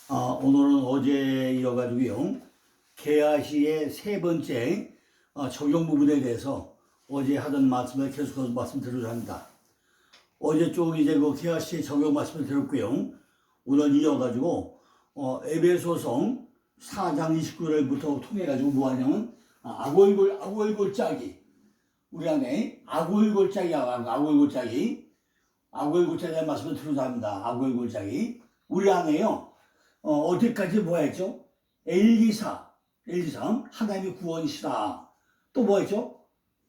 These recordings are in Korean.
오늘은 어제 이어가지고요. 개아시의 세 번째 적용 부분에 대해서 어제 하던 말씀을 계속해서 말씀드리려 합니다. 어제 쭉 이제 그 개아시의 적용 말씀을 드렸고요. 오늘 이어가지고 에베소서 4장 29절부터 통해가지고 뭐 하냐면 아골골 짜기. 우리 안에 아골골 짜기야. 아골골 짜기의 말씀을 드리려 합니다. 아골골 짜기. 우리 안에요. 어디까지 뭐 했죠? 엘리사, 하나님의 구원이시다. 또 뭐 했죠?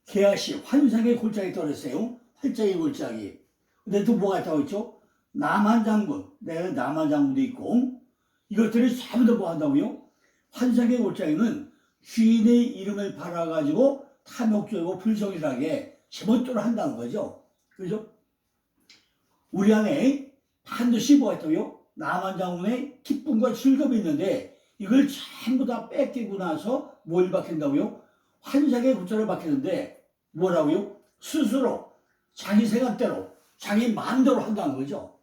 게하시, 환상의 골짜기 떨었어요. 활짝의 골짜기. 근데 또 뭐가 있다고 했죠? 남한 장군, 내가 남한 장군도 있고, 이것들이 전부 다 뭐 한다고요? 환상의 골짜기는 주인의 이름을 팔아가지고 탐욕적이고 불성실하게 제멋대로 한다는 거죠. 그죠? 우리 안에 반드시 뭐 했다고요? 남한 장군의 기쁨과 즐거움이 있는데 이걸 전부 다 뺏기고 나서 뭘 받긴다고요? 환상의 구절을 받겠는데 뭐라고요? 스스로 자기 생각대로 자기 마음대로 한다는 거죠.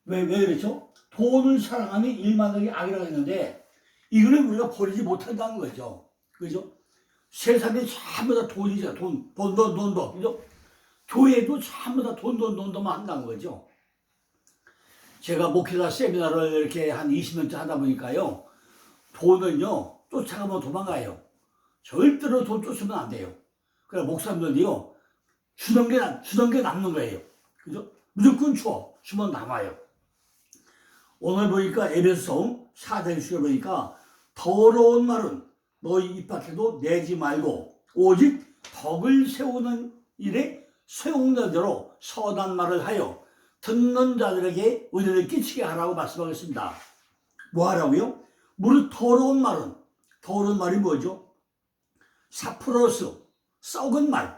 왜 그렇죠? 돈을 사랑하면 일만 하기 악이라고 했는데 이거를 우리가 버리지 못한다는 거죠. 그죠? 세상에 전부 다 돈이죠. 돈. 그죠? 교회도 전부 다 돈만 한다는 거죠. 제가 목회자 세미나를 이렇게 한 20년째 하다 보니까요. 돈은요, 쫓아가면 도망가요. 절대로 돈 쫓으면 안 돼요. 그래서 목사님들이요, 주던 게 남는 거예요. 그죠? 무조건 주면 남아요. 오늘 보니까 에베소 4장 10절 보니까 더러운 말은 너희 입 밖에도 내지 말고 오직 덕을 세우는 일에 소용난 대로 선한 말을 하여 듣는 자들에게 은혜를 끼치게 하라고 말씀하겠습니다. 뭐 하라고요? 무릇 더러운 말이 뭐죠? 사프로스, 썩은 말,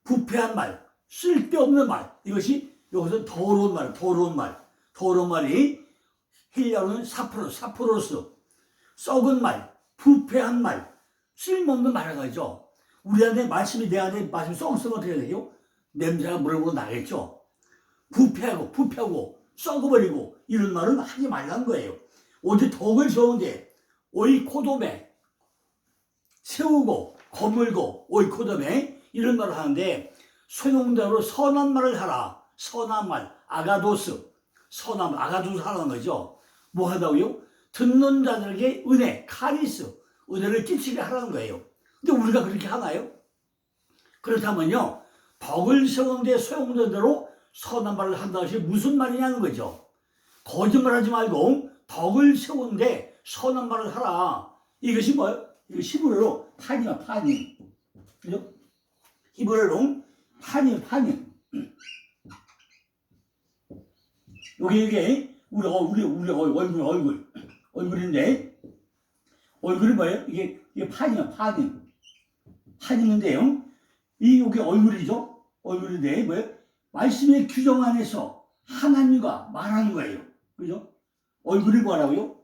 부패한 말, 쓸데없는 말. 이것이 여기서 더러운 말이 헬라어는 사프로스, 썩은 말, 부패한 말, 쓸모없는 말을 하죠. 우리 안에 말씀이 내 안에 말씀이 썩으면 어떻게 돼요? 냄새가 물어보고 나겠죠. 부패하고 썩어버리고 이런 말은 하지 말라는 거예요. 오직 덕을 세우는데 오이코돔에 세우고 거물고 오이코돔에 이런 말을 하는데 소용대로 선한 말을 하라. 선한 말 아가도스 하라는 거죠. 뭐 하다고요? 듣는 자들에게 은혜 카리스 은혜를 끼치게 하라는 거예요. 근데 우리가 그렇게 하나요? 그렇다면요 덕을 세우는데 소용되는 대로 선한 말을 한다는 것이 무슨 말이냐는 거죠. 거짓말하지 말고 덕을 세우는데 선한 말을 하라. 이것이 뭐예요? 이거 히브리어로 파님. 그죠? 히브리어로 파님. 이게 우리 얼굴인데 얼굴이 뭐예요? 이게 파님인데요. 이게 얼굴이죠. 얼굴인데 뭐예요? 말씀의 규정 안에서 하나님과 말하는 거예요. 그죠? 얼굴이 뭐라고요?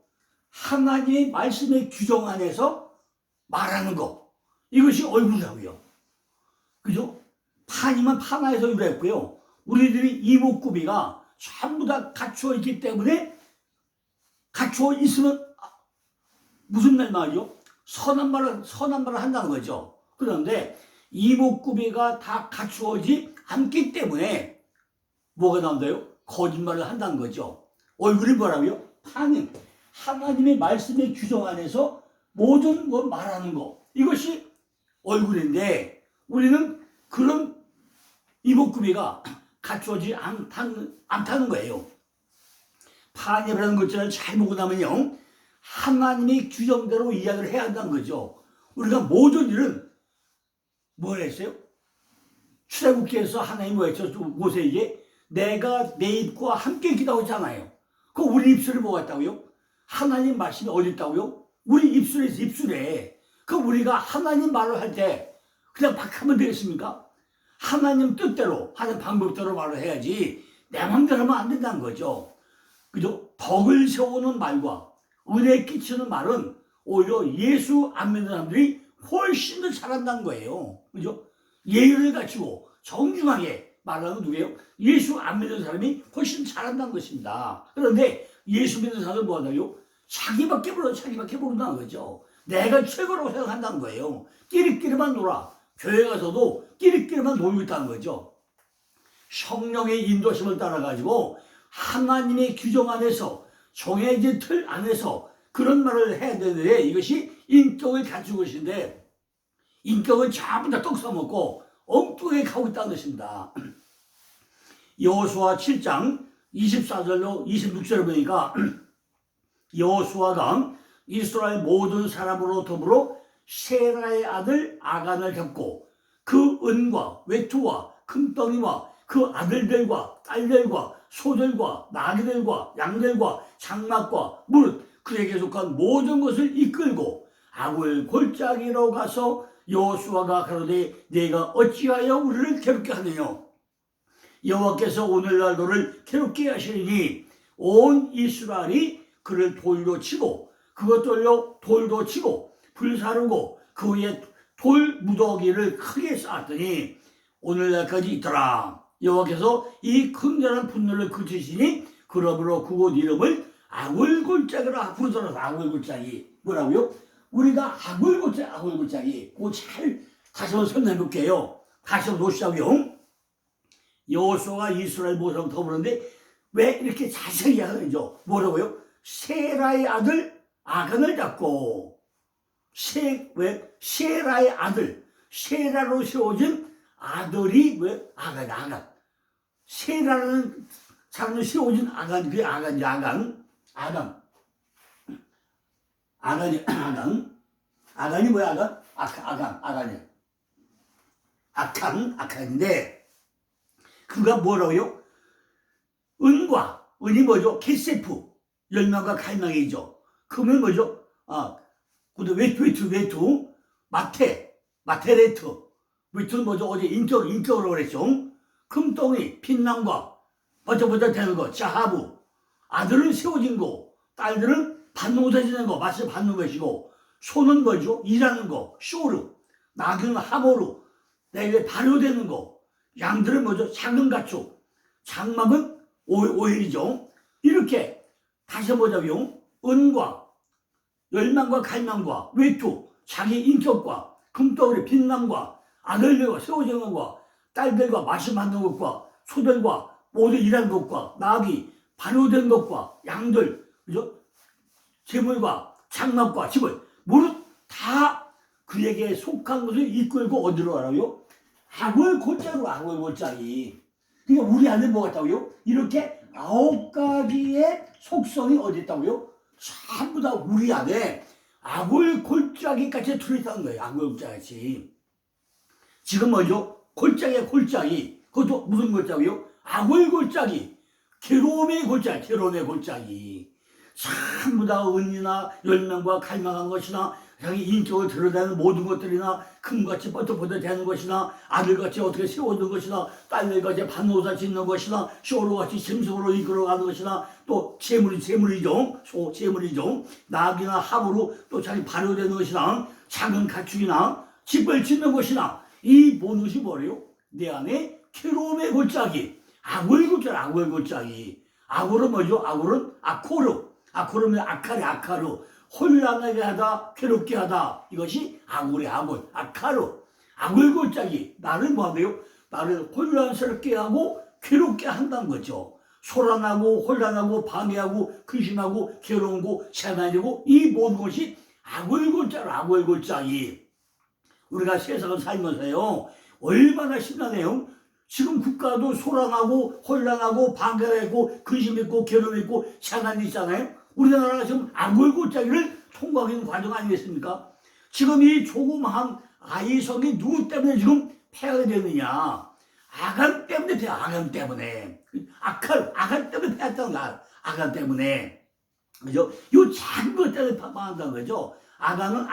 하나님의 말씀의 규정 안에서 말하는 거. 이것이 얼굴이라고요. 그죠? 파님은 파나에서 유래했고요. 우리들이 이목구비가 전부 다 갖추어 있기 때문에 갖추어 있으면 무슨 말이요? 선한 말을 한다는 거죠. 그런데 이목구비가 다 갖추어지 않기 때문에 뭐가 나온다요? 거짓말을 한다는 거죠. 얼굴이 뭐라고요? 파님. 하나님의 말씀의 규정 안에서 모든 걸 말하는 거. 이것이 얼굴인데 우리는 그런 이목구비가 갖추어지지 않다는 거예요. 파님이라는 것들을 잘 보고 나면요. 하나님의 규정대로 이야기를 해야 한다는 거죠. 우리가 모든 일은 뭘 했어요? 출애굽기에서 하나님 뭐 했죠? 모세에게 내가 내 입과 함께 기도하고 있잖아요. 그 우리 입술이 뭐가 있다고요? 하나님 말씀이 어디 있다고요? 우리 입술에. 그 우리가 하나님 말을 할 때 그냥 막 하면 되겠습니까? 하나님 뜻대로 하는 방법대로 말을 해야지 내 마음대로 하면 안 된다는 거죠. 그죠? 덕을 세우는 말과 은혜 끼치는 말은 오히려 예수 안 믿는 사람들이 훨씬 더 잘한다는 거예요. 그죠? 예의를 갖추고 정중하게 말하는 건 누구예요? 예수 안 믿는 사람이 훨씬 잘한다는 것입니다. 그런데 예수 믿는 사람은 뭐 하나요? 자기밖에 모른다는 거죠. 내가 최고라고 생각한다는 거예요. 끼리끼리만 놀아. 교회 가서도 끼리끼리만 놀고 있다는 거죠. 성령의 인도심을 따라가지고 하나님의 규정 안에서 정해진 틀 안에서 그런 말을 해야 되는데 이것이 인격을 갖춘 것인데 인격은 전부 다 떡 써먹고 엉뚱하게 가고 있다는 것입니다. 여호수아 7장 24절로 26절을 보니까 여호수아가 이스라엘 모든 사람으로 더불어 세라의 아들 아간을 잡고 그 은과 외투와 금덩이와 그 아들들과 딸들과 소들과 나귀들과 양들과 장막과 무릇 그에게 속한 모든 것을 이끌고 아굴 골짜기로 가서 여호수아가 가로되 네가 어찌하여 우리를 괴롭게 하느냐 여호와께서 오늘날 너를 괴롭게 하시니 온 이스라엘이 그를 돌로 치고 그것들로 돌도 치고 불사르고 그 위에 돌 무더기를 크게 쌓았더니 오늘날까지 있더라. 여호와께서 이 극렬한 분노를 그치시니 그러므로 그곳 이름을 아굴골짜기라 부르더라. 아굴골짜기 뭐라고요? 우리가 아굴골짜기 그거 잘 다시 한번 설명해 볼게요. 다시 한번 놓으시자고요. 여호수아가 이스라엘 모습을 더불었는데 왜 이렇게 자세히 하는지요? 뭐라고요? 세라의 아들 아간을 잡고 세라의 아들 세라로 세워진 아들이 왜 아간 세라라는 사람을 세워진 아간 그게 아간이 뭐야 아간인데 그가 뭐라고요? 은이 뭐죠? 케세프 열망과 갈망이죠. 금은 뭐죠? 외투 마테레트 외투는 뭐죠? 어제 인격으로 그랬죠. 금덩이 빛남과 버쩍버쩍 거 자하부 아들은 세워진 거 딸들은 받노사 지는 거 마치 받는 것이고 소는 뭐죠? 일하는 거 쇼르 나귀는 하모루 내게 발효되는 거 양들은 뭐죠? 작은 가축 장막은 오일이죠. 이렇게 다시 보자고요. 은과 열망과 갈망과 외투 자기 인격과 금덩어리 빛남과 아들들과 세워진 것과 딸들과 마시 만든 것과 소들과 모두 일하는 것과 나귀 발효된 것과 양들 그죠? 재물과 장막과 집을 무릇 다 그에게 속한 것을 이끌고 어디로 가라고요? 아굴골짜기. 그러니까 우리 안에 뭐가 있다고요? 이렇게 9가지의 속성이 어디 있다고요? 전부 다 우리 안에 아굴골짜기까지 들어있다는 거예요. 아굴골짜기. 지금 뭐죠? 골짜기. 그것도 무슨 골짜기요? 아굴골짜기. 괴로움의 골짜기. 전부 다 은이나 열망과 갈망한 것이나 자기 인격을 드러내는 모든 것들이나 금같이 뻗어뻗어 되는 것이나 아들같이 어떻게 세워둔 것이나 딸들같이 반노사 짓는 것이나 쇼로같이 짐승으로 이끌어가는 것이나 또 재물이죠. 나귀나 합으로 또 자기 발효되는 것이나 작은 가축이나 집을 짓는 것이나 이 모든 것이 뭐래요? 내 안에 괴로움의 골짜기 아굴골짜기. 아굴은 뭐죠? 아굴은 아코르는 아카르 혼란하게 하다 괴롭게 하다 이것이 아굴골짜기 나를 뭐하대요? 나를 혼란스럽게 하고 괴롭게 한다는 거죠. 소란하고 혼란하고 방해하고 근심하고 괴로운 거 재난이고 이 모든 것이 아굴골짜기. 우리가 세상을 살면서요 얼마나 심란해요. 지금 국가도 소란하고 혼란하고 방해하고 근심 있고 괴로움 있고 재난이 있잖아요. 우리나라가 지금 아굴골짜기를 통과하고 있는 과정 아니겠습니까? 지금 이 조그마한 아이성이 누구 때문에 지금 폐하게 되느냐? 아간 때문에 아간 때문에 폐했다는 거야. 아간 때문에 그죠? 요 작은 것 때문에 망한다는 거죠. 아간은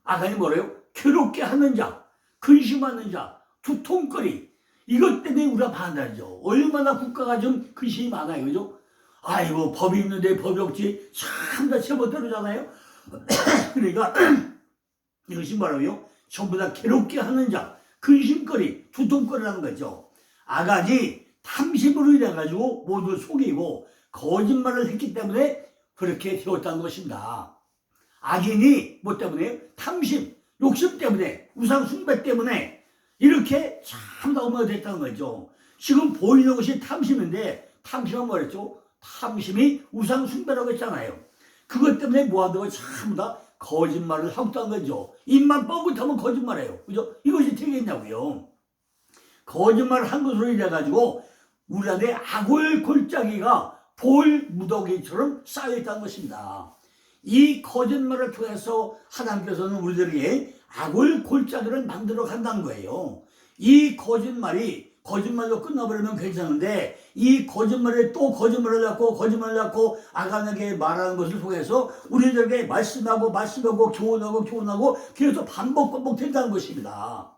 아간이 뭐래요? 괴롭게 하는 자, 근심하는 자, 두통거리 이것 때문에 우리가 망한다죠. 얼마나 국가가 좀 근심이 많아요, 그죠? 아이고 법이 있는데 법이 없지 참 다 제멋대로잖아요. 그러니까 이것이 뭐라고요? 전부 다 괴롭게 하는 자 근심거리 두통거리라는 거죠. 아간이 탐심으로 인해 가지고 모두 속이고 거짓말을 했기 때문에 그렇게 되었다는 것입니다. 악인이 뭐 때문에요? 탐심, 욕심 때문에, 우상 숭배 때문에 이렇게 참다움이 됐다는 거죠. 지금 보이는 것이 탐심인데 탐심은 뭐랬죠? 탐심이 우상 숭배라고 했잖아요. 그것 때문에 뭐한다고 전부 다 거짓말을 하고 있다는 거죠. 입만 뻥긋하면 거짓말해요. 그죠? 이것이 되겠냐고요. 거짓말을 한 것으로 인해 가지고 우리 안에 악을 골짜기가 돌 무더기처럼 쌓여있다는 것입니다. 이 거짓말을 통해서 하나님께서는 우리들에게 악을 골짜기를 만들어 간다는 거예요. 이 거짓말로 끝나버리면 괜찮은데 이 거짓말에 또 거짓말을 낳고 아간에게 말하는 것을 통해서 우리들에게 말씀하고 교훈하고 계속 반복 된다는 것입니다.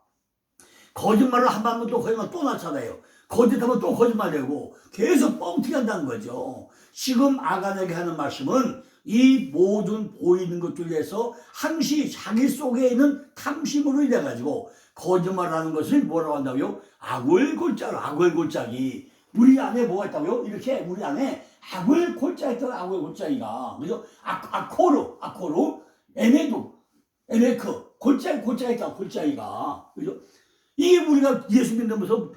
거짓말을 한 번 또 거짓말 또 낳잖아요. 거짓하면 또 거짓말되고 계속 뻥튀기 한다는 거죠. 지금 아간에게 하는 말씀은 이 모든 보이는 것들에서 항시 자기 속에 있는 탐심으로 인해 가지고 거짓말하는 것을 뭐라고 한다고요? 악을 골짜기. 우리 안에 뭐가 있다고요? 이렇게 우리 안에 악을 골짜기 있다고. 악을 골짜기가 그죠? 아코르, 에메크 골짜기 있다. 골짜기가 그죠? 이게 우리가 예수 믿으면서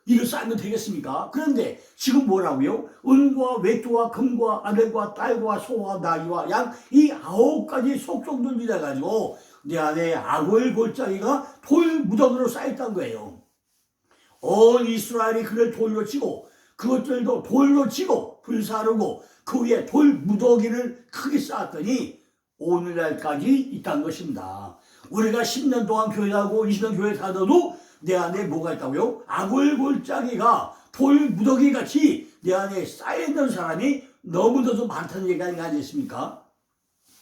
이를 쌓으면 되겠습니까? 그런데 지금 뭐라고요? 은과 외투와 금과 아들과 딸과 소와 나귀와 양 이 9가지 속성들 믿어가지고 내 안에 악을 골짜기가 돌 무더기로 쌓였다는 거예요. 온 이스라엘이 그를 돌로 치고 그것들도 돌로 치고 불사르고 그 위에 돌 무더기를 크게 쌓았더니 오늘날까지 있다는 것입니다. 우리가 10년 동안 교회하고 20년 교회 다녀도 내 안에 뭐가 있다고요? 악을 골짜기가 돌 무더기 같이 내 안에 쌓여있는 사람이 너무나도 많다는 얘기가 아니겠습니까?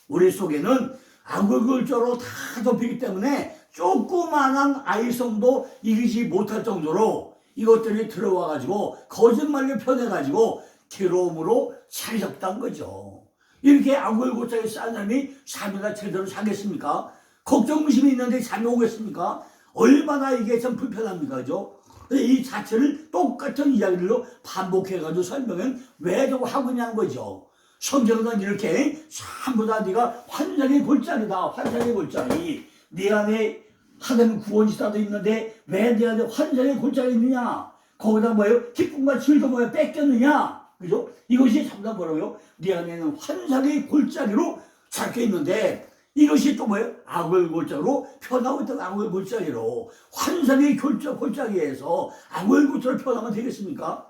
우리 속에는 악을 골짜기로 다 덮이기 때문에 조그만한 아이성도 이기지 못할 정도로 이것들이 들어와가지고 거짓말로 편해가지고 괴로움으로 살렸다는 거죠. 이렇게 악을 골짜기 쌓은 사람이 삶이가 제대로 사겠습니까? 걱정 의심이 있는데 잠이 오겠습니까? 얼마나 이게 참 불편합니까? 그죠? 이 자체를 똑같은 이야기로 반복해가지고 설명은 왜 저거 하고 있냐는 거죠. 성경은 이렇게 전부 다 네가 환상의 골짜기다. 환상의 골짜기. 네 안에 하나님 구원이시다도 있는데 왜 내 안에 환상의 골짜기 있느냐? 거기다 뭐예요? 기쁨과 즐거움을 뺏겼느냐? 그죠? 이것이 전부 다 뭐라고요? 네 안에는 환상의 골짜기로 잡혀 있는데 이것이 또 뭐예요? 악을 골짜기로 표현하고 있던 악을 골짜기로 환상의 골짜기에서 악을 골짜기로 표현하면 되겠습니까?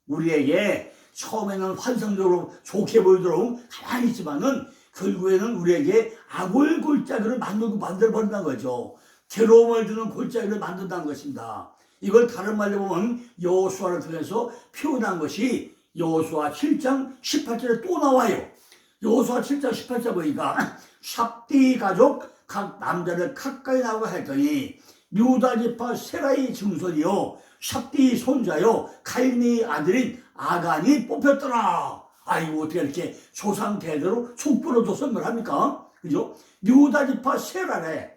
우리에게 처음에는 환상적으로 좋게 보이도록 가만히 있지만은 결국에는 우리에게 악을 골짜기를 만들어버린다는 거죠. 괴로움을 주는 골짜기를 만든다는 것입니다. 이걸 다른 말로 보면 여호수아를 통해서 표현한 것이 여호수아 7장 18절에 또 나와요. 여호수아 7장 18절 보니까 삽디 가족 각 남자를 가까이 나오고 했더니 유다 지파 세라의 증손이요 삽디 손자요 갈미 아들인 아간이 뽑혔더라. 아이고 어떻게 이렇게 조상 대대로 족보로 도 선물합니까? 그죠? 유다 지파 세라에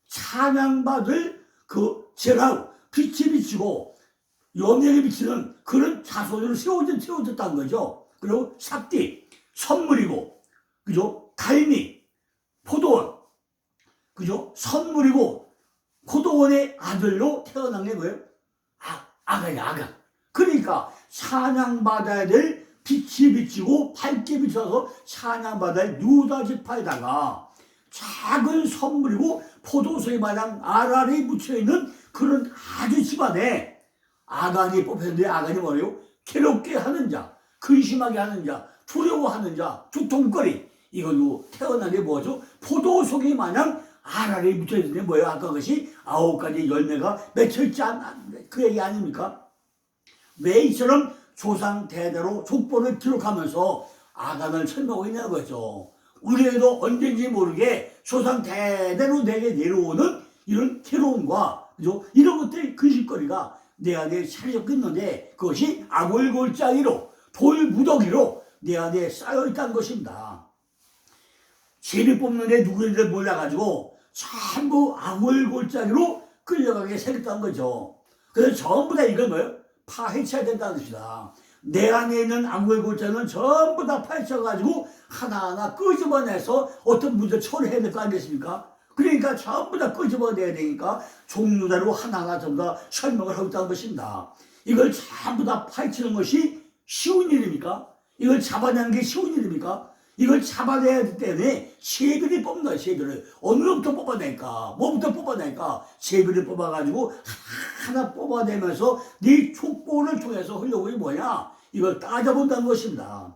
찬양받을 그 제라우 빛이 비치고 영예를 비치는 그런 자손으로 세워졌다는 거죠. 그리고 삽디 선물이고 그죠? 갈미 포도원 그죠? 선물이고 포도원의 아들로 태어난 게 뭐예요? 아간. 그러니까 찬양받아야 될 빛이 비치고 밝게 비춰서 찬양받아야 할 유다 지파에다가 작은 선물이고 포도수에 마냥 알알이 묻혀있는 그런 아주 집안에 아간이 뽑혔는데 아간이 뭐예요? 괴롭게 하는 자, 근심하게 하는 자, 두려워하는 자, 두통거리 이걸로 태어난 게 뭐죠? 포도속이 마냥 알알이 묻혀있는데 뭐예요? 아까 그것이 9가지 열매가 맺혀있지 않나 그 얘기 아닙니까? 왜 이처럼 조상 대대로 족보를 기록하면서 아간을 설명하고 있는 거죠. 우리에도 언젠지 모르게 조상 대대로 내게 내려오는 이런 괴로움과 그죠? 이런 것들이 근심거리가 내 안에 차려져 있는데 그것이 악을 골짜기로 돌 무더기로 내 안에 쌓여있다는 것입니다. 죄를 뽑는데 누구인지 몰라가지고 전부 악을 골짜기로 끌려가게 생겼다는 거죠. 그래서 전부 다 이걸 뭐예요? 파헤쳐야 된다는 뜻이다. 내 안에 있는 악의 골자는 전부 다 파헤쳐가지고 하나하나 끄집어내서 어떤 문제를 처리해야 될 거 아니겠습니까? 그러니까 전부 다 끄집어내야 되니까 종류대로 하나하나 전부 다 설명을 하고 있다는 것입니다. 이걸 전부 다 파헤치는 것이 쉬운 일입니까? 이걸 잡아내는 게 쉬운 일입니까? 이걸 잡아내야 하기 때문에 세비를 뽑는다. 세비를 어느로부터 뽑아낼까? 뭐부터 뽑아낼까? 세비를 뽑아가지고 하나 뽑아내면서 네 촉보를 통해서 흘러오기 뭐냐? 이걸 따져본다는 것입니다.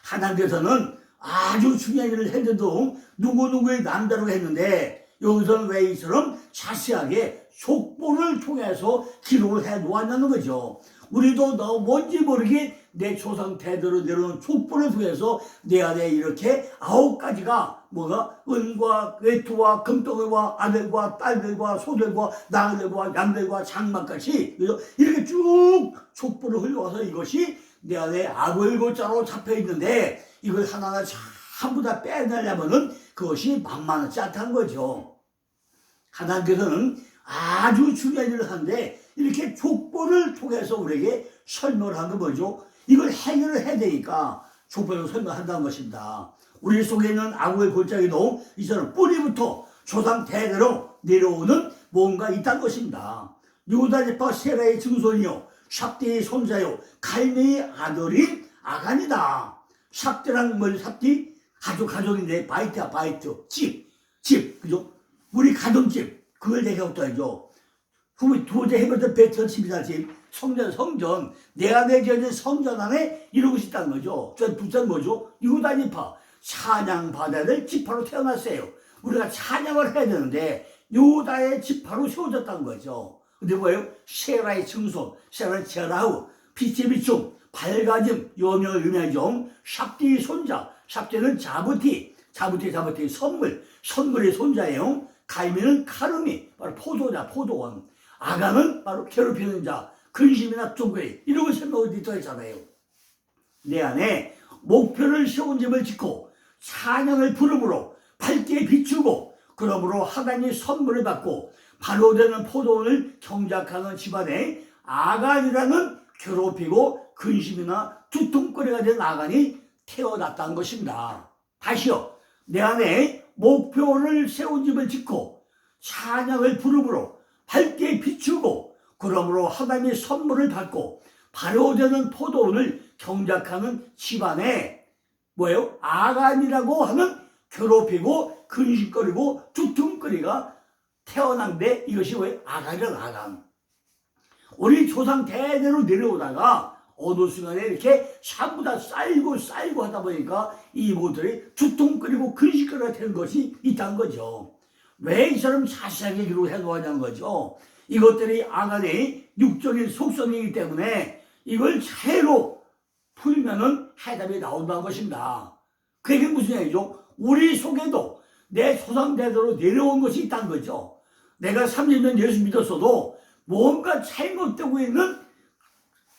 하나님께서는 아주 중요한 일을 했는데도 누구누구의 남자로 했는데 여기서는 왜 이처럼 자세하게 촉보를 통해서 기록을 해 놓았냐는 거죠. 우리도 너 뭔지 모르게 내 조상 대대로 내려온 촉보를 통해서 내 안에 이렇게 9가지가 뭐가 은과 외투와 금덩이와 아들과 딸들과 소들과 나그들과 양들과 장막같이 이렇게 쭉 촉보를 흘러와서 이것이 내 안에 악을 골자로 잡혀 있는데 이걸 하나하나 전부 다 빼내려면은 그것이 만만하지 않다는 거죠. 하나님께서는 아주 중요한 일을 하는데 이렇게 족보를 통해서 우리에게 설명을 하는 건 뭐죠? 이걸 해결을 해야 되니까 족보를 설명한다는 것입니다. 우리 속에 있는 악의 골짜기도 이처럼 뿌리부터 조상 대대로 내려오는 뭔가 있다는 것입니다. 유다지파 세라의 증손이요 삽디의 손자요 갈매의 아들인 아간이다. 삽디란 뭐지? 삽디? 가족인데 바이트야 바이트 집 그죠? 우리 가정집 그걸 얘기하고 또 하죠. 두 번째 해봤던 베트남 집이다 집 성전 내 안에 지어진 성전 안에 이런 것이 있다는 거죠. 저 부산 뭐죠? 유다지파 찬양받아야 될 지파로 태어났어요. 우리가 찬양을 해야 되는데 유다의 지파로 세워졌다는 거죠. 근데 뭐예요? 세라의 증손, 세라의 제라후, 빛의 비춤, 밝아짐, 여명을 의미하죠. 삽디의 손자, 삽디는 자부티, 선물의 손자예요. 갈매는 카르미, 바로 포도자, 포도원. 아간은 바로 괴롭히는 자, 근심이나 쫑그리 이런 걸 설명을 더했잖아요. 내 안에 목표를 세운 집을 짓고 찬양을 부름으로 밝게 비추고 그러므로 하나님의 선물을 받고 바로 되는 포도원을 경작하는 집안에 아간이라는 괴롭히고 근심이나 두통거리가 된 아간이 태어났다는 것입니다. 다시요. 내 안에 목표를 세운 집을 짓고 찬양을 부름으로 밝게 비추고 그러므로 하나님의 선물을 받고 바로 되는 포도원을 경작하는 집안에 뭐예요? 아간이라고 하는 괴롭히고 근심거리고 두통거리가 태어난데 이것이 왜 아간이란 아간. 우리 조상 대대로 내려오다가 어느 순간에 이렇게 전부 다 쌓이고 하다 보니까 이 모들이 두통거리고 근심거리가 되는 것이 있다는 거죠. 왜 이처럼 자세하게 기록해 놓았냐는 거죠. 이것들이 아간의 육적인 속성이기 때문에 이걸 차로 풀면은 해답이 나온다는 것입니다. 그게 무슨 얘기죠? 우리 속에도 내 조상 대대로 내려온 것이 있다는 거죠. 내가 30년 예수 믿었어도 뭔가 잘못되고 있는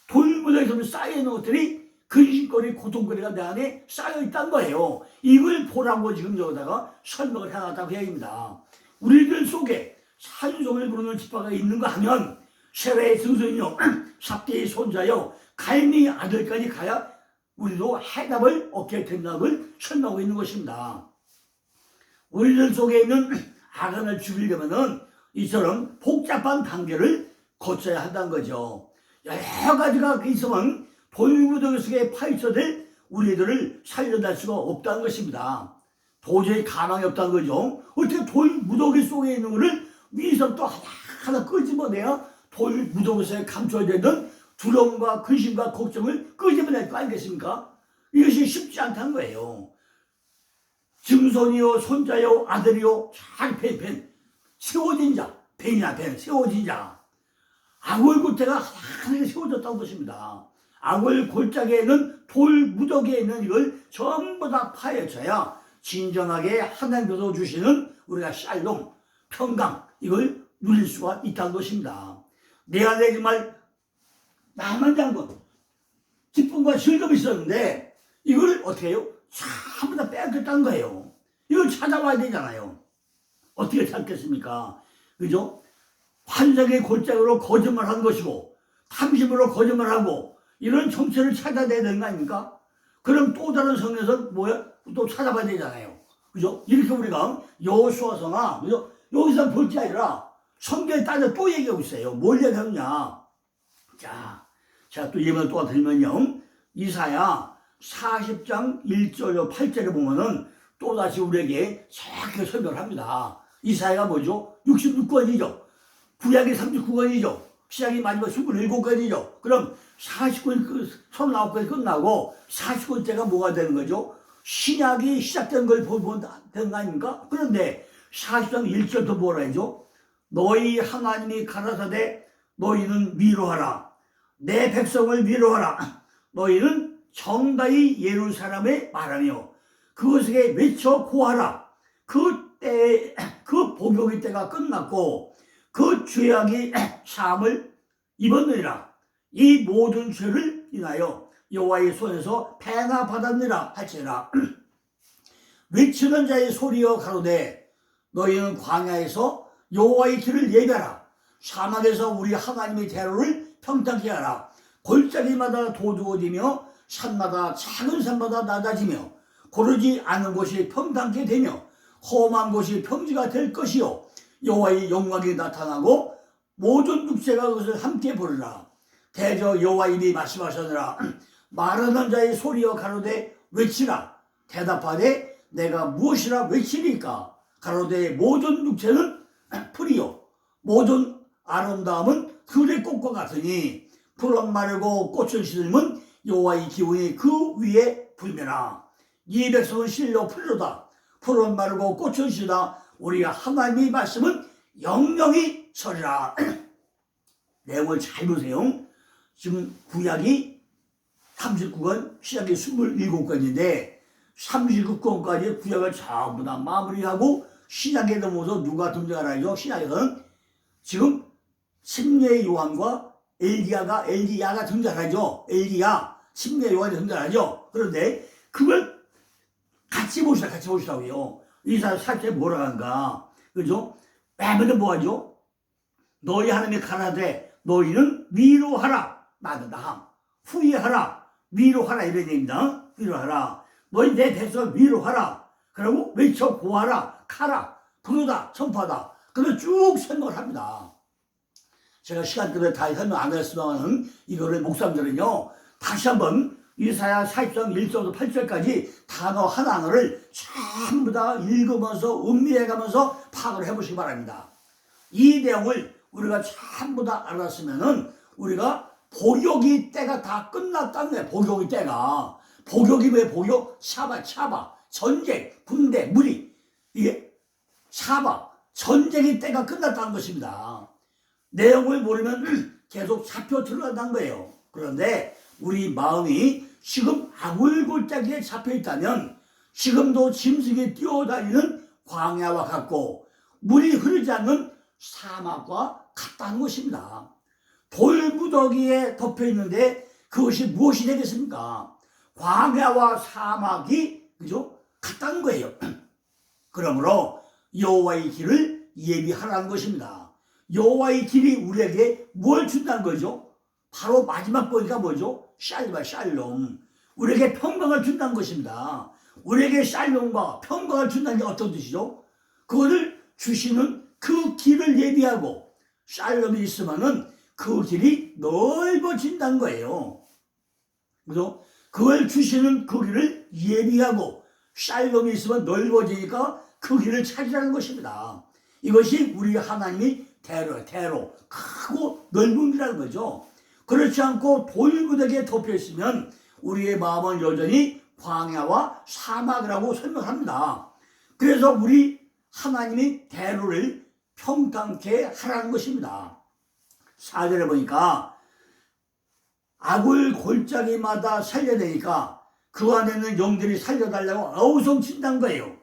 돌무더기에 쌓여있는 것들이 근심거리, 고통거리가 내 안에 쌓여있다는 거예요. 이걸 보라고 지금 여기다가 설명을 해놨다고 해야 합니다. 우리들 속에 찬송을 부르는 지파가 있는가 하면 세라의 증손이요 삽디의 손자요 갈매의 아들까지 가야 우리도 해답을 얻게 된다는 걸 설명하고 있는 것입니다. 우리들 속에 있는 아간을 죽이려면은 이처럼 복잡한 단계를 거쳐야 한다는 거죠. 여러 가지가 있으면 돌무더기 속에 파헤쳐질 우리들을 살려낼 수가 없다는 것입니다. 도저히 가망이 없다는 거죠. 어떻게 돌무더기 속에 있는 것을 위에서부터 하나 끄집어내야 돌무더기 속에 감춰야 되는 두려움과 근심과 걱정을 끄집어낼 거 아니겠습니까? 이것이 쉽지 않다는 거예요. 증손이요 손자요 아들이요 잘 세워진 자 벤이나 세워진 자 악을 골짜기가 하나하나 세워졌다는 것입니다. 악을 골짜기에는 돌무더기에 있는 이걸 전부 다 파헤쳐야 진정하게 하나님께서 주시는 우리가 샬롬, 평강 이걸 누릴 수가 있다는 것입니다. 내 안에 정말 만만장군 기쁨과 즐거움이 있었는데 이걸 어떻게 해요? 전부 다 빼앗겼다는 거예요. 이걸 찾아와야 되잖아요. 어떻게 찾겠습니까? 그죠? 환상의 골짜기로 거짓말한 것이고 탐심으로 거짓말하고 이런 정체를 찾아내야 되는 거 아닙니까? 그럼 또 다른 성경에서 뭐야? 또 찾아봐야 되잖아요. 그죠? 이렇게 우리가 여호수아서나 그죠? 여기서 볼 게 아니라 성경에 따져 또 얘기하고 있어요. 뭘 얘기하느냐? 자, 제가 또 예문을 또 드리면요. 이사야 40장 1절 8절에 보면은 또다시 우리에게 정확하게 설명을 합니다. 이사야가 뭐죠? 66권이죠. 구약이 39권이죠. 시작이 마지막 27권이죠. 그럼 40권, 39권이 끝나고 40권째가 뭐가 되는 거죠? 신약이 시작된 걸 보면 되는 거 아닙니까? 그런데 40장 1절도 뭐라 하죠? 너희 하나님이 가라사대 너희는 위로하라. 내 백성을 위로하라. 너희는 정다이 예루살렘에 말하며 그것에게 외쳐 고하라. 그때 그 복용의 때가 끝났고 그 죄악이 사함을 입었느니라. 이 모든 죄를 인하여 여호와의 손에서 패나 받았느라 할지라. 외치는 자의 소리여 가로되 너희는 광야에서 여호와의 길을 예비하라. 사막에서 우리 하나님의 대로를 평탄케 하라. 골짜기마다 도두어지며 산마다 작은 산마다 낮아지며 고르지 않은 곳이 평탄케 되며 험한 곳이 평지가 될 것이요 여호와의 영광이 나타나고 모든 육체가 그것을 함께 부르라. 대저 여호와 이미 말씀하셨느라. 말하는 자의 소리여 가로되 외치라. 대답하되 내가 무엇이라 외치리까? 가로되 모든 육체는 풀이요 모든 아름다움은 들의 꽃과 같으니 풀은 마르고 꽃은 시들면 여호와의 기운이 그 위에 불면하. 이 백성은 실로 풀로다. 풀은 마르고 꽃은 시다. 우리가 하나님의 말씀은 영영이 서리라. 내용을 잘 보세요. 지금 구약이 39권, 시작이 27권인데 39권까지 구약을 전부 다 마무리하고 신약에 넘어서 누가 등장하죠? 신약에서는 지금 침례 요한과 엘리야가 등장하죠. 엘리야, 침례 요한이 등장하죠. 그런데 그걸 같이 보시라고요. 이사야 4절에 뭐라 하는가? 그죠? 맨날 뭐하죠? 너희 하나님이 가라되 너희는 위로하라. 나다. 후회하라. 위로하라. 이런 얘기입니다. 위로하라. 너희 내 백성을 위로하라. 그리고 외쳐 고하라. 카라. 부르다. 선포하다. 그걸 쭉 설명을 합니다. 제가 시간 때문에 다 설명 안 했으면 이거를 목사님들은요. 다시 한번 이사야 40장 1절부터 8절까지 단어 하나하나를 전부 다 읽으면서 음미해가면서 파악을 해보시기 바랍니다. 이 내용을 우리가 전부 다 알았으면은 우리가 복역이 때가 다 끝났다는 거예요. 복역이 때가. 복역이 왜 복역? 차바. 전쟁, 군대, 무리. 이게 차바. 전쟁의 때가 끝났다는 것입니다. 내용을 모르면 계속 잡혀 들어간다는 거예요. 그런데 우리 마음이 지금 아굴골짜기에 잡혀 있다면 지금도 짐승이 뛰어다니는 광야와 같고 물이 흐르지 않는 사막과 같다는 것입니다. 돌무더기에 덮여 있는데 그것이 무엇이 되겠습니까? 광야와 사막이 그죠? 같다는 거예요. 그러므로 여호와의 길을 예비하라는 것입니다. 여호와의 길이 우리에게 뭘 준다는 거죠? 바로 마지막 보니까 뭐죠? 샬롬. 우리에게 평강을 준다는 것입니다. 우리에게 샬롬과 평강을 준다는 게 어떤 뜻이죠? 그거를 주시는 그 길을 예비하고 샬롬이 있으면은 그 길이 넓어진다는 거예요. 그래서 그걸 주시는 그 길을 예비하고 샬롬이 있으면 넓어지니까 그 길을 찾으라는 것입니다. 이것이 우리 하나님이 대로 크고 넓은 길이라는 거죠. 그렇지 않고 돌무더기에 덮여 있으면 우리의 마음은 여전히 광야와 사막이라고 설명합니다. 그래서 우리 하나님이 대로를 평탄케 하라는 것입니다. 4절에 보니까 아굴 골짜기마다 살려내니까 그 안에 있는 영들이 살려달라고 아우성친다는 거예요.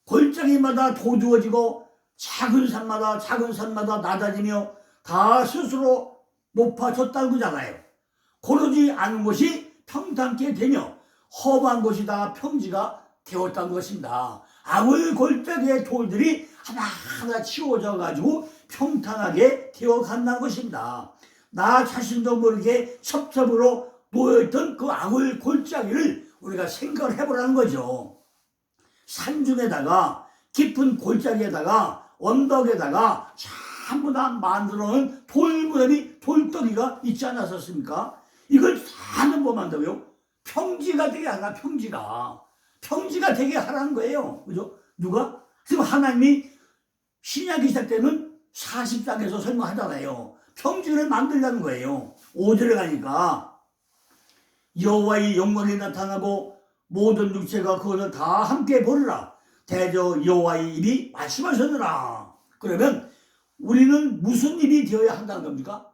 골짜기마다 도두어지고 작은 산마다 낮아지며 다 스스로 높아졌다는 거잖아요. 고르지 않은 곳이 평탄케 되며 험한 곳이 다 평지가 되었다는 것입니다. 아굴 골짜기의 돌들이 하나하나 치워져 가지고 평탄하게 되어간다는 것입니다. 나 자신도 모르게 첩첩으로 놓여있던 그 악을 골짜기를 우리가 생각을 해보라는 거죠. 산중에다가 깊은 골짜기에다가 언덕에다가 전부 다 만들어놓은 돌무더기 돌덩이가 있지 않았었습니까? 이걸 다 넘어만다고요? 평지가 되게 하라. 평지가 되게 하라는 거예요. 그죠? 누가? 지금 하나님이 신약이 시작 때는 40장에서 설명하잖아요. 평지를 만들라는 거예요. 5절에 가니까 여호와의 영광이 나타나고 모든 육체가 그것을 다 함께 보리라. 대저 여호와의 입이 말씀하셨느라. 그러면 우리는 무슨 입이 되어야 한다는 겁니까?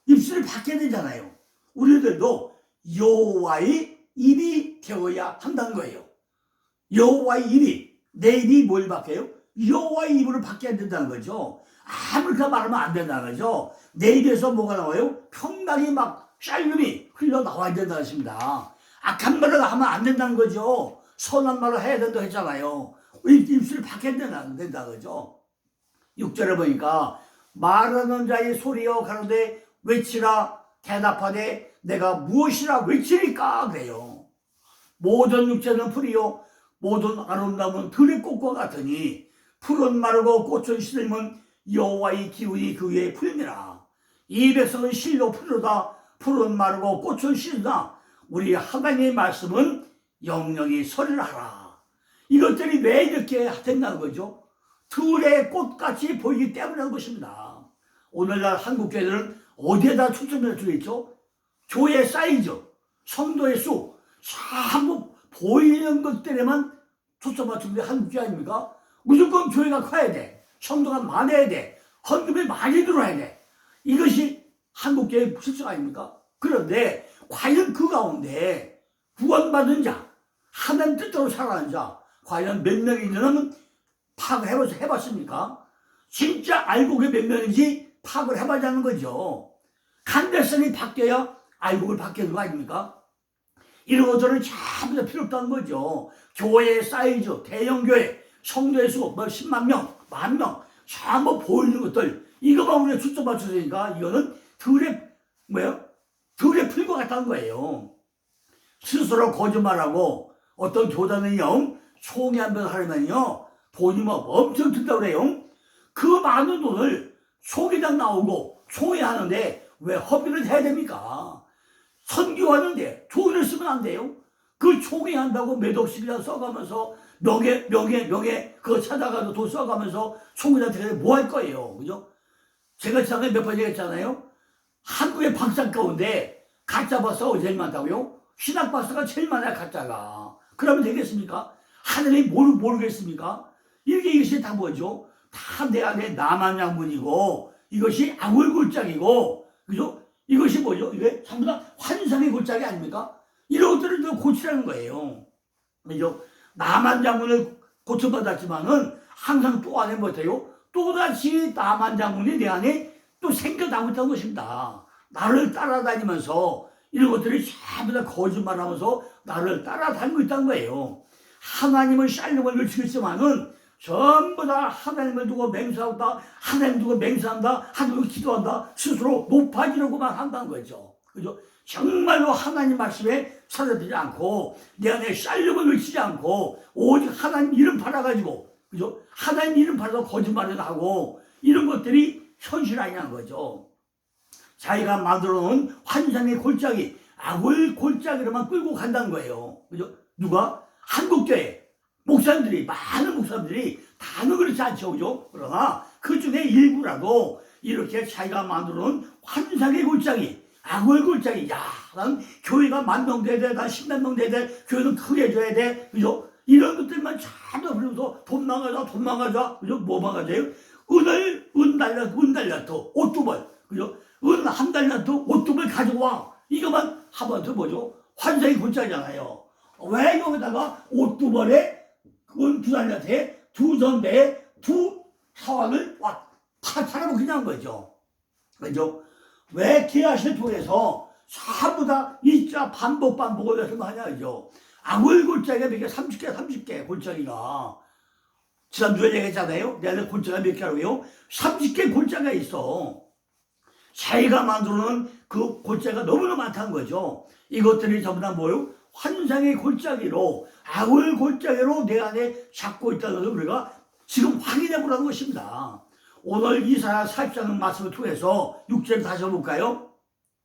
입술을 받게 되잖아요. 우리들도 여호와의 입이 되어야 한다는 거예요. 여호와의 입이, 내 입이 뭘 받게요? 여호와의 입으로 받게 된다는 거죠. 아무렇게나 말하면 안 된다는 거죠. 내 입에서 뭐가 나와요? 평강이 막 샬름이 흘러나와야 된다는 것입니다. 악한 말을 하면 안 된다는 거죠. 선한 말을 해야 된다고 했잖아요. 입술을 받게 된다는 거죠. 6절에 보니까 말하는 자의 소리여 가로되 외치라. 대답하되 내가 무엇이라 외치리까 그래요. 모든 육체는 풀이요 모든 아름다움은 들의 꽃과 같으니 풀은 마르고 꽃은 시들면 여호와의 기운이 그 위에 풀미라. 이 백성은 실로 풀로다. 풀은 마르고 꽃은 시들다. 우리 하나님의 말씀은 영영이 설하라. 이것들이 왜 이렇게 된다는 거죠? 들의 꽃같이 보이기 때문이라는 것입니다. 오늘날 한국교회들은 어디에다 초점을 두고 있죠? 교회 사이즈, 성도의 수, 전부 보이는 것들에만 초점 맞추는 게 한국교회 아닙니까? 무조건 교회가 커야 돼. 성도가 많아야 돼. 헌금이 많이 들어와야 돼. 이것이 한국교회의 실적 아닙니까? 그런데 과연 그 가운데 구원받은 자, 하나님 뜻대로 살아가는 자, 과연 몇 명이 있느냐면 파악을 해봤습니까? 진짜 알고 그게 몇 명인지 파악을 해보자는 거죠. 간대성이 바뀌어야 알곡을 바뀌는 거 아닙니까? 이런 것들은 전부 다 필요 없다는 거죠. 교회 사이즈, 대형교회, 성도의 수, 10만 명, 10,000명, 전부 보이는 것들, 이거만 우리가 초점 맞춰서니까 이거는 들의 풀과 같다는 거예요. 스스로 거짓말하고 어떤 교단은요, 총회 한 번 하려면요, 돈이 막 엄청 든다고 그래요. 그 많은 돈을 총회장 나오고 총회하는데 왜 허비를 해야 됩니까? 선교하는데 돈을 쓰면 안 돼요. 그 총회한다고 몇 억씩이나 써가면서 명예 그거 찾아가서 돈 써가면서 총회한테 뭐 할 거예요. 그죠? 제가 지난번에 몇 번 얘기했잖아요. 한국의 박사 가운데 가짜 박사가 제일 많다고요? 신학 박사가 제일 많아요, 가짜가. 그러면 되겠습니까? 하늘이 모르겠습니까? 이것이 다 뭐죠? 다 내 안에 남한 양분이고, 이것이 악을 골짜기고, 그죠? 이것이 뭐죠? 이게 전부 다 환상의 골짜기 아닙니까? 이런 것들을 고치라는 거예요. 그죠? 남한 장군을 고쳐받았지만은 항상 또 안에 못해요? 또다시 남한 장군이 내 안에 또 생겨나고 있다는 것입니다. 나를 따라다니면서 이런 것들이 전부 다 거짓말하면서 나를 따라다니고 있다는 거예요. 하나님은 샬롬을 외치고 있지만은 전부 다 하나님을 두고 맹세한다, 하나님 두고 맹세한다, 하나님을 기도한다, 스스로 높아지려고만 한다는 거죠. 그죠? 정말로 하나님 말씀에 사로잡히지 않고 내 안에 샬롬을 외치지 않고 오직 하나님 이름 팔아가지고, 그죠? 하나님 이름 팔아서 거짓말을 하고 이런 것들이 현실 아니냐는 거죠. 자기가 만들어 놓은 환상의 골짜기, 악을 골짜기로만 끌고 간다는 거예요. 그죠? 누가? 한국교회 목사님들이, 많은 목사님들이 다는 그렇지 않죠. 그죠? 그러나 그 중에 일부라도 이렇게 자기가 만들어 놓은 환상의 골짜기, 악을 골짜기, 야, 난 교회가 10,000명 돼야 돼, 난 10만 명 돼야 돼, 교회는 크게 해줘야 돼, 그죠? 이런 것들만 전부 그러면서 돈 망가져, 그죠? 뭐 망가져요? 은 달라도 옷 2벌, 그죠? 은 1달라도 옷 2벌 가지고 와. 이거만 하면 더 뭐죠? 환상의 골짜기잖아요. 왜 여기다가 옷 2벌에 은 2달라트에 2선배에 2사원을 팔아먹히냐 한 거죠. 그죠? 왜 계약을 통해서 전부 다 일자 반복을 해서 하냐, 그죠? 악을 골짜기가 몇 개? 30개 골짜기가. 지난주에 얘기했잖아요. 내 안에 골자가 몇 개라고요? 30개 골자가 있어. 자기가 만들어놓은 그 골자가 너무나 많다는 거죠. 이것들이 전부 다 뭐요? 환상의 골짜기로, 악을 골짜기로 내 안에 잡고 있다는 것을 우리가 지금 확인해 보라는 것입니다. 오늘 이사야 40장 말씀을 통해서 6절을 다시 해볼까요?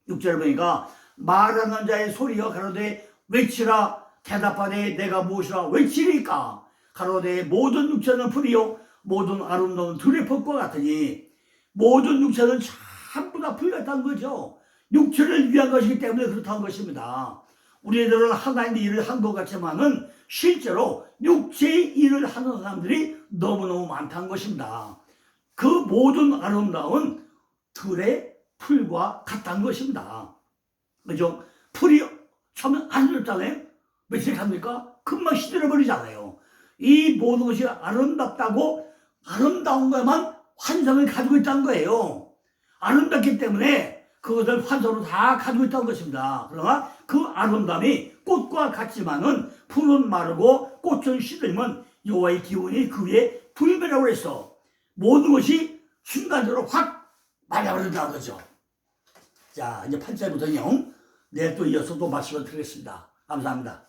6절을 보니까 말하는 자의 소리가 가로되 외치라. 대답하되 내가 무엇이라 외치리까. 가로되 모든 육체는 풀이요 모든 아름다운 들의 벚과 같으니, 모든 육체는 전부 다 풀 같다는 거죠. 육체를 위한 것이기 때문에 그렇다는 것입니다. 우리들은 하나님의 일을 한 것 같지만은 실제로 육체의 일을 하는 사람들이 너무너무 많다는 것입니다. 그 모든 아름다운 들의 풀과 같다는 것입니다. 그죠? 풀이 처음에 안 들었잖아요. 며칠 갑니까? 금방 시들어버리잖아요. 이 모든 것이 아름답다고, 아름다운 것만 환상을 가지고 있다는 거예요. 아름답기 때문에 그것을 환상으로 다 가지고 있다는 것입니다. 그러나 그 아름다움이 꽃과 같지만은 풀은 마르고 꽃은 시들면 여호와의 기운이 그 위에 불매라고 해서 모든 것이 순간적으로 확 말라버린다는 거죠. 자, 이제 8절부터요. 내일 또 이어서 또 말씀을 드리겠습니다. 감사합니다.